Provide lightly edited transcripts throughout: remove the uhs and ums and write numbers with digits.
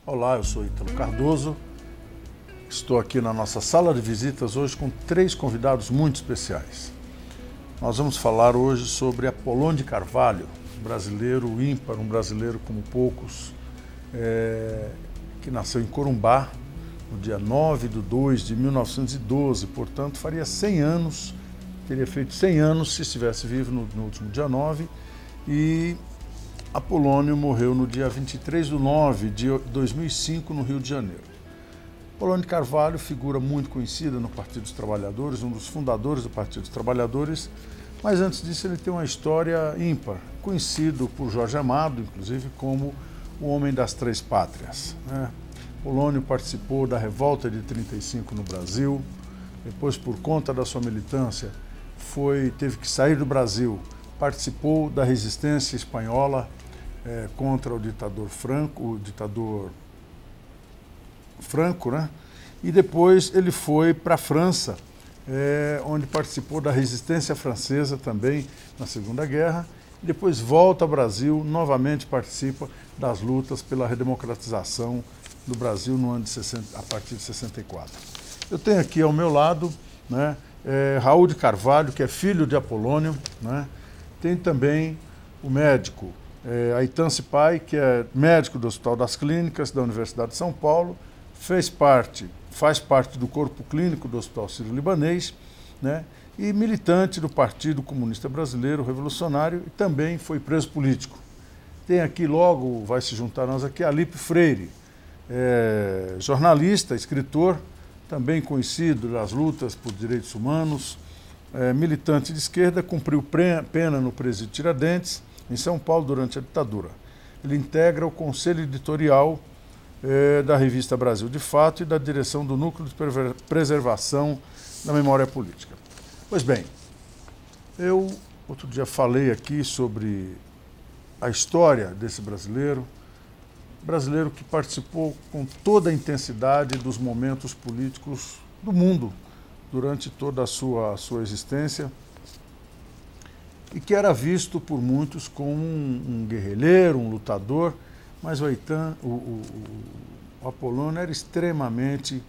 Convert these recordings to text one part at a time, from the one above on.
Olá, eu sou Ítalo Cardoso. Estou aqui na nossa sala de visitas hoje com 3 convidados muito especiais. Nós vamos falar hoje sobre Apolônio de Carvalho, um brasileiro ímpar, um brasileiro como poucos, que nasceu em Corumbá no dia 9 de 2 de 1912, portanto faria 100 anos, teria feito 100 anos se estivesse vivo no último dia 9, e Apolônio morreu no dia 23 de 9 de 2005, no Rio de Janeiro. Apolônio de Carvalho, figura muito conhecida no Partido dos Trabalhadores, um dos fundadores do Partido dos Trabalhadores, mas antes disso ele tem uma história ímpar, conhecido por Jorge Amado, inclusive, como o homem das 3 pátrias, né? Apolônio participou da revolta de 35 no Brasil, depois, por conta da sua militância, teve que sair do Brasil, participou da resistência espanhola contra o ditador Franco, né? E depois ele foi para a França, onde participou da resistência francesa também na Segunda Guerra, e depois volta ao Brasil, novamente participa das lutas pela redemocratização do Brasil no ano a partir de 64. Eu tenho aqui ao meu lado, né, Raul de Carvalho, que é filho de Apolônio, né? Tem também o médico Aitan Cipai, que é médico do Hospital das Clínicas da Universidade de São Paulo, faz parte do corpo clínico do Hospital Sírio-Libanês, né? E militante do Partido Comunista Brasileiro Revolucionário, e também foi preso político. Tem aqui, logo vai se juntar a nós aqui, Alípio Freire, jornalista, escritor, também conhecido das lutas por direitos humanos, militante de esquerda, cumpriu pena no presídio Tiradentes, em São Paulo, durante a ditadura. Ele integra o conselho editorial da revista Brasil de Fato e da direção do Núcleo de Preservação da Memória Política. Pois bem, eu outro dia falei aqui sobre a história desse brasileiro que participou com toda a intensidade dos momentos políticos do mundo durante toda a sua existência, e que era visto por muitos como um guerrilheiro, um lutador, mas o Apolônio era extremamente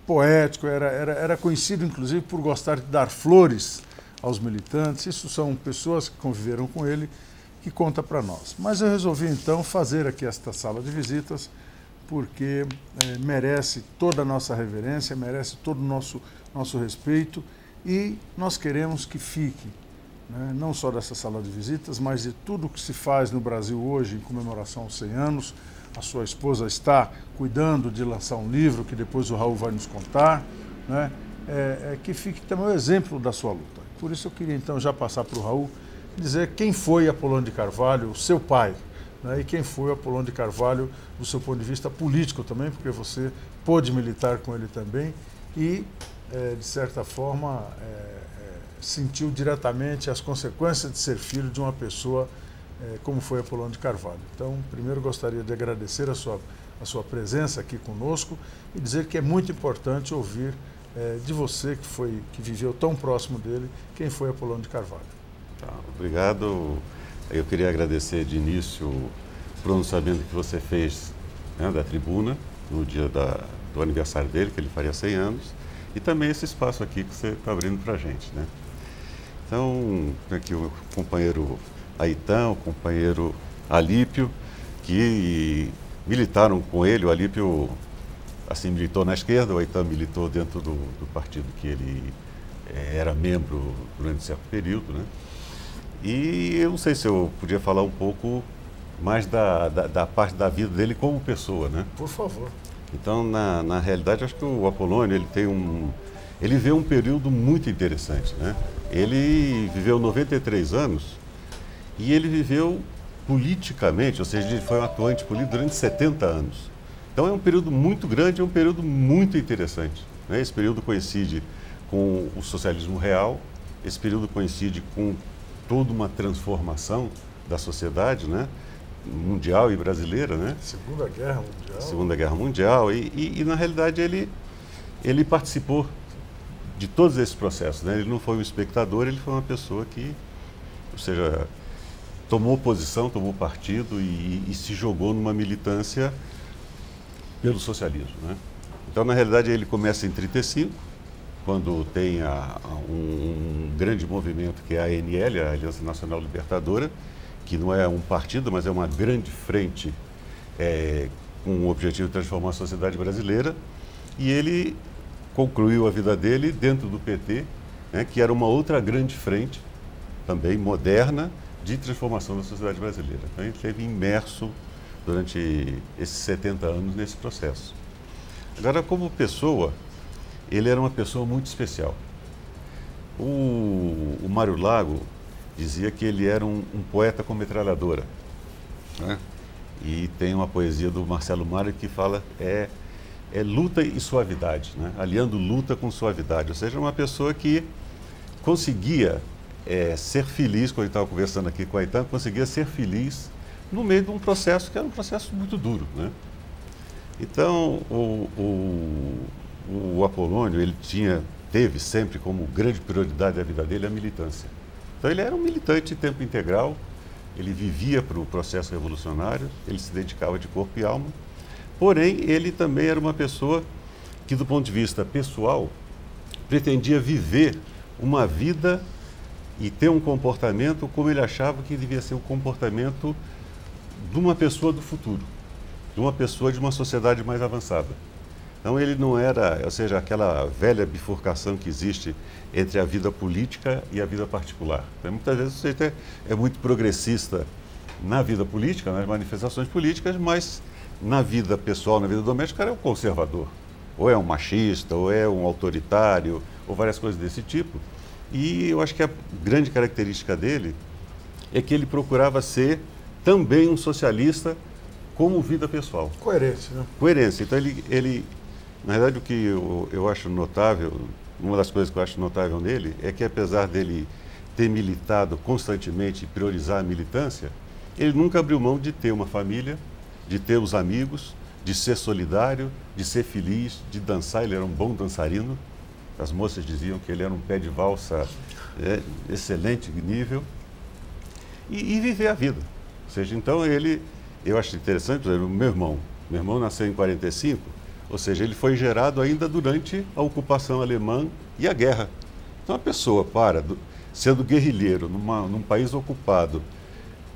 poético, era conhecido inclusive por gostar de dar flores aos militantes. Isso são pessoas que conviveram com ele, que conta para nós. Mas eu resolvi então fazer aqui esta sala de visitas, porque merece toda a nossa reverência, merece todo o nosso respeito, e nós queremos que fique, né, não só dessa sala de visitas, mas de tudo que se faz no Brasil hoje em comemoração aos 100 anos. A sua esposa está cuidando de lançar um livro, que depois o Raul vai nos contar, né, que fique também o exemplo da sua luta. Por isso eu queria então já passar para o Raul, dizer quem foi Apolônio de Carvalho, o seu pai, né, e quem foi Apolônio de Carvalho do seu ponto de vista político também, porque você pôde militar com ele também e, de certa forma, sentiu diretamente as consequências de ser filho de uma pessoa como foi Apolônio de Carvalho. Então, primeiro gostaria de agradecer a sua presença aqui conosco e dizer que é muito importante ouvir de você, que viveu tão próximo dele, quem foi Apolônio de Carvalho. Tá, obrigado. Eu queria agradecer de início o pronunciamento que você fez, né, da tribuna, no dia do aniversário dele, que ele faria 100 anos, e também esse espaço aqui que você está abrindo para a gente, né? Então, aqui o companheiro Aitan, o companheiro Alípio, que militaram com ele. O Alípio, assim, militou na esquerda, o Aitan militou dentro do partido que ele era membro durante certo período, né? E eu não sei se eu podia falar um pouco mais da parte da vida dele como pessoa, né? Por favor. Então, na realidade, acho que o Apolônio, ele viveu um período muito interessante, né? Ele viveu 93 anos e ele viveu politicamente, ou seja, ele foi um atuante político durante 70 anos. Então é um período muito grande, é um período muito interessante, né? Esse período coincide com o socialismo real, esse período coincide com toda uma transformação da sociedade, né, mundial e brasileira, né? Segunda Guerra Mundial. Segunda Guerra Mundial, e na realidade ele participou de todos esses processos, né? Ele não foi um espectador, ele foi uma pessoa que, ou seja, tomou posição, tomou partido e se jogou numa militância pelo socialismo, né? Então, na realidade, ele começa em 1935, quando tem um grande movimento que é a ANL, a Aliança Nacional Libertadora, que não é um partido, mas é uma grande frente com o objetivo de transformar a sociedade brasileira. E ele concluiu a vida dele dentro do PT, né, que era uma outra grande frente, também moderna, de transformação da sociedade brasileira. Então, ele esteve imerso durante esses 70 anos nesse processo. Agora, como pessoa, ele era uma pessoa muito especial. O Mário Lago dizia que ele era um poeta com metralhadora, né? E tem uma poesia do Marcelo Mário que fala é luta e suavidade, né? Aliando luta com suavidade, ou seja, uma pessoa que conseguia ser feliz, quando ele estava conversando aqui com a Aitã, conseguia ser feliz no meio de um processo que era um processo muito duro, né? Então, o Apolônio, ele teve sempre como grande prioridade da vida dele a militância. Então, ele era um militante de tempo integral, ele vivia para o processo revolucionário, ele se dedicava de corpo e alma, porém, ele também era uma pessoa que, do ponto de vista pessoal, pretendia viver uma vida e ter um comportamento como ele achava que devia ser o comportamento de uma pessoa do futuro, de uma pessoa de uma sociedade mais avançada. Então ele não era, ou seja, aquela velha bifurcação que existe entre a vida política e a vida particular. Então, muitas vezes você é muito progressista na vida política, nas manifestações políticas, mas na vida pessoal, na vida doméstica, o cara é um conservador, ou é um machista, ou é um autoritário, ou várias coisas desse tipo. E eu acho que a grande característica dele é que ele procurava ser também um socialista como vida pessoal. Coerência, né? Coerência. Então, ele na verdade, o que eu acho notável, uma das coisas que eu acho notável nele, é que apesar dele ter militado constantemente e priorizar a militância, ele nunca abriu mão de ter uma família, de ter os amigos, de ser solidário, de ser feliz, de dançar. Ele era um bom dançarino. As moças diziam que ele era um pé de valsa excelente nível. E viver a vida. Ou seja, então eu acho interessante, por exemplo, meu irmão nasceu em 1945, ou seja, ele foi gerado ainda durante a ocupação alemã e a guerra. Então, a pessoa sendo guerrilheiro num país ocupado,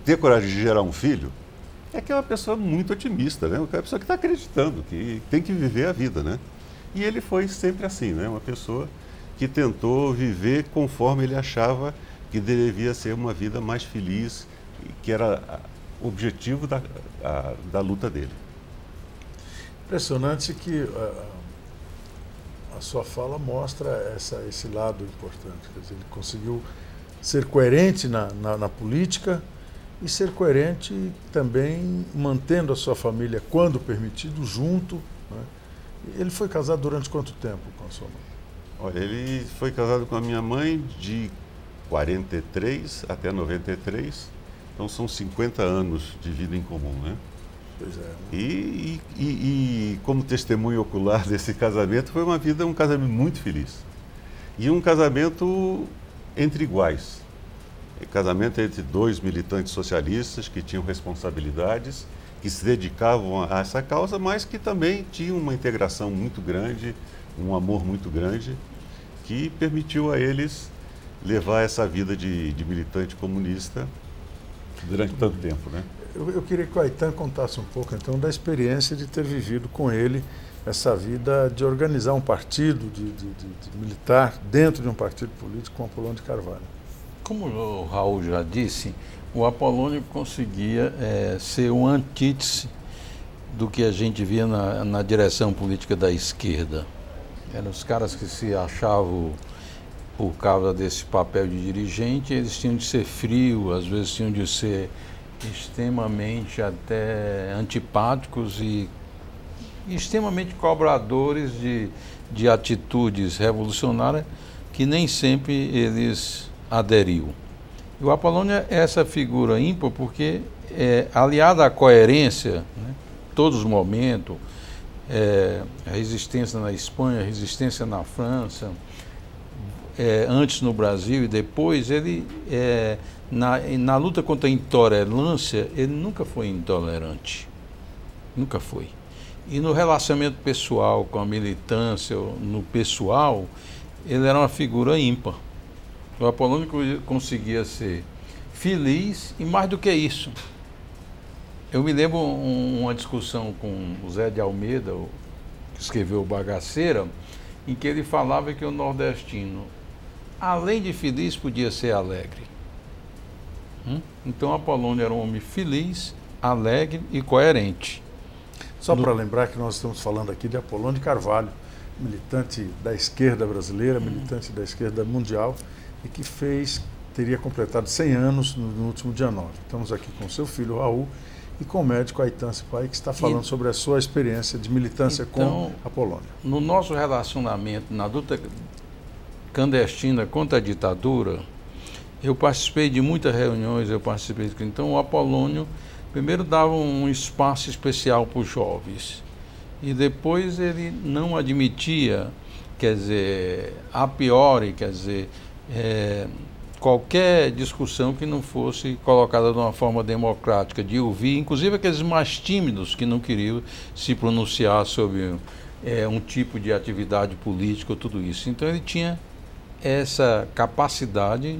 ter coragem de gerar um filho, é que é uma pessoa muito otimista, né? É uma pessoa que está acreditando que tem que viver a vida, né? E ele foi sempre assim, né? Uma pessoa que tentou viver conforme ele achava que devia ser uma vida mais feliz, que era o objetivo da luta dele. Impressionante que a sua fala mostra esse lado importante. Quer dizer, ele conseguiu ser coerente na política e ser coerente também mantendo a sua família, quando permitido, junto, né? Ele foi casado durante quanto tempo com a sua mãe? Olha, ele foi casado com a minha mãe de 43 até 93, então são 50 anos de vida em comum, né? Pois é. E como testemunho ocular desse casamento, foi um casamento muito feliz. E um casamento entre iguais. Casamento entre dois militantes socialistas que tinham responsabilidades, que se dedicavam a essa causa, mas que também tinham uma integração muito grande, um amor muito grande, que permitiu a eles levar essa vida de militante comunista durante tanto tempo, né? Eu queria que o Aitã contasse um pouco, então, da experiência de ter vivido com ele essa vida de organizar um partido, de militar dentro de um partido político com Apolônio de Carvalho. Como o Raul já disse, o Apolônio conseguia ser um antítese do que a gente via na direção política da esquerda. Eram os caras que se achavam, por causa desse papel de dirigente, eles tinham de ser frios, às vezes tinham de ser extremamente até antipáticos e extremamente cobradores de atitudes revolucionárias que nem sempre eles aderiam. E o Apolônio é essa figura ímpar porque, aliada à coerência, né, todos os momentos, a resistência na Espanha, a resistência na França, antes no Brasil e depois, ele, na luta contra a intolerância, ele nunca foi intolerante. Nunca foi. E no relacionamento pessoal com a militância, no pessoal, ele era uma figura ímpar. O Apolônio conseguia ser feliz e mais do que isso. Eu me lembro uma discussão com o Zé de Almeida, que escreveu o Bagaceira, em que ele falava que o nordestino, além de feliz, podia ser alegre. Então Apolônio era um homem feliz, alegre e coerente. Só para lembrar que nós estamos falando aqui de Apolônio de Carvalho, militante da esquerda brasileira, militante da esquerda mundial, e que teria completado 100 anos no último dia 9. Estamos aqui com seu filho Raul e com o médico Aitan Sipai, que está falando sobre a sua experiência de militância com Apolônio. No nosso relacionamento, na luta clandestina contra a ditadura, eu participei de muitas reuniões, então o Apolônio primeiro dava um espaço especial para os jovens e depois ele não admitia, quer dizer, a priori, quer dizer, qualquer discussão que não fosse colocada de uma forma democrática, de ouvir, inclusive aqueles mais tímidos que não queriam se pronunciar sobre um tipo de atividade política ou tudo isso. Então ele tinha essa capacidade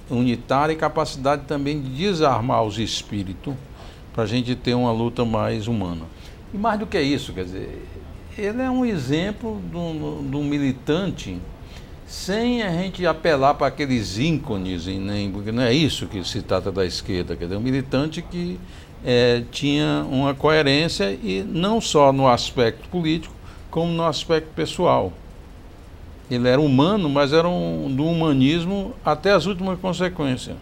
unitária e capacidade também de desarmar os espíritos para a gente ter uma luta mais humana. E mais do que isso, quer dizer, ele é um exemplo de um militante sem a gente apelar para aqueles ícones, porque não é isso que se trata da esquerda, quer dizer, um militante que tinha uma coerência e não só no aspecto político, como no aspecto pessoal. Ele era humano, mas era do humanismo até as últimas consequências.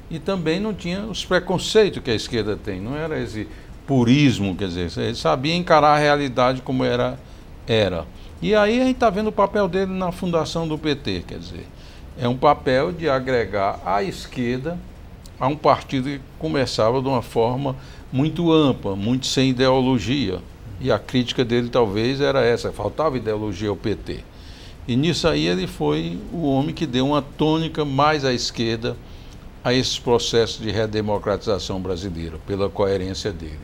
E também não tinha os preconceitos que a esquerda tem, não era esse purismo, quer dizer, ele sabia encarar a realidade como era. E aí a gente está vendo o papel dele na fundação do PT, quer dizer, é um papel de agregar a esquerda a um partido que começava de uma forma muito ampla, muito sem ideologia. E a crítica dele talvez era essa, faltava ideologia ao PT. E nisso aí ele foi o homem que deu uma tônica mais à esquerda a esse processo de redemocratização brasileira, pela coerência dele.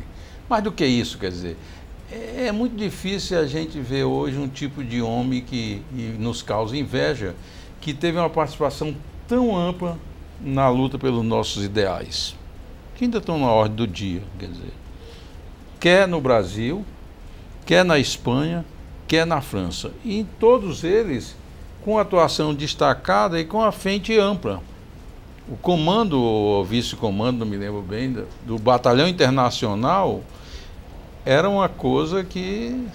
Mais do que isso, quer dizer, é muito difícil a gente ver hoje um tipo de homem que nos causa inveja, que teve uma participação tão ampla na luta pelos nossos ideais, que ainda estão na ordem do dia, quer dizer, quer no Brasil, quer na Espanha, quer na França. E em todos eles, com atuação destacada e com a frente ampla. O comando, o vice-comando, não me lembro bem, do Batalhão Internacional, era uma coisa que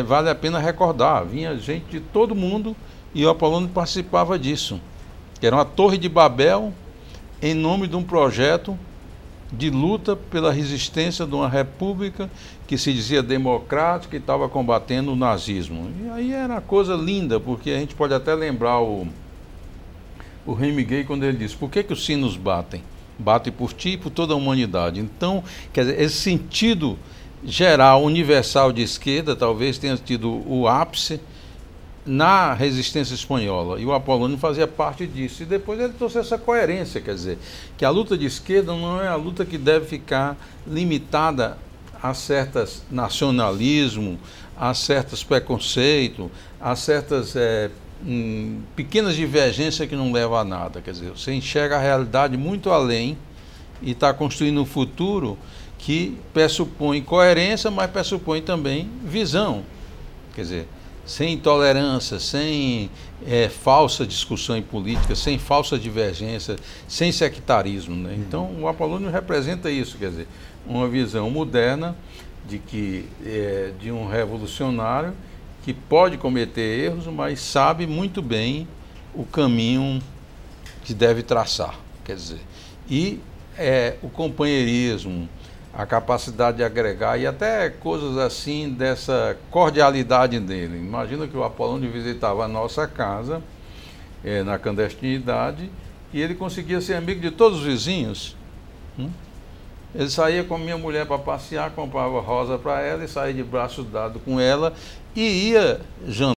vale a pena recordar. Vinha gente de todo mundo e o Apolônio participava disso. Era uma torre de Babel em nome de um projeto de luta pela resistência de uma república que se dizia democrática e estava combatendo o nazismo. E aí era uma coisa linda, porque a gente pode até lembrar o Hemingway quando ele diz: por que os sinos batem? Batem por ti e por toda a humanidade. Então, quer dizer, esse sentido geral, universal de esquerda, talvez tenha tido o ápice na resistência espanhola, e o Apolônio fazia parte disso. E depois ele trouxe essa coerência, quer dizer, que a luta de esquerda não é a luta que deve ficar limitada a certos nacionalismo, a certos preconceitos, a certas pequenas divergências que não levam a nada. Quer dizer, você enxerga a realidade muito além e está construindo um futuro que pressupõe coerência, mas pressupõe também visão. Quer dizer, sem intolerância, sem falsa discussão em política, sem falsa divergência, sem sectarismo, né? Então, o Apolônio representa isso, quer dizer, uma visão moderna de um revolucionário que pode cometer erros, mas sabe muito bem o caminho que deve traçar, quer dizer, e o companheirismo, a capacidade de agregar e até coisas assim dessa cordialidade dele. Imagina que o Apolônio visitava a nossa casa na clandestinidade e ele conseguia ser amigo de todos os vizinhos. Ele saía com a minha mulher para passear, comprava rosa para ela e saía de braço dado com ela e ia jantar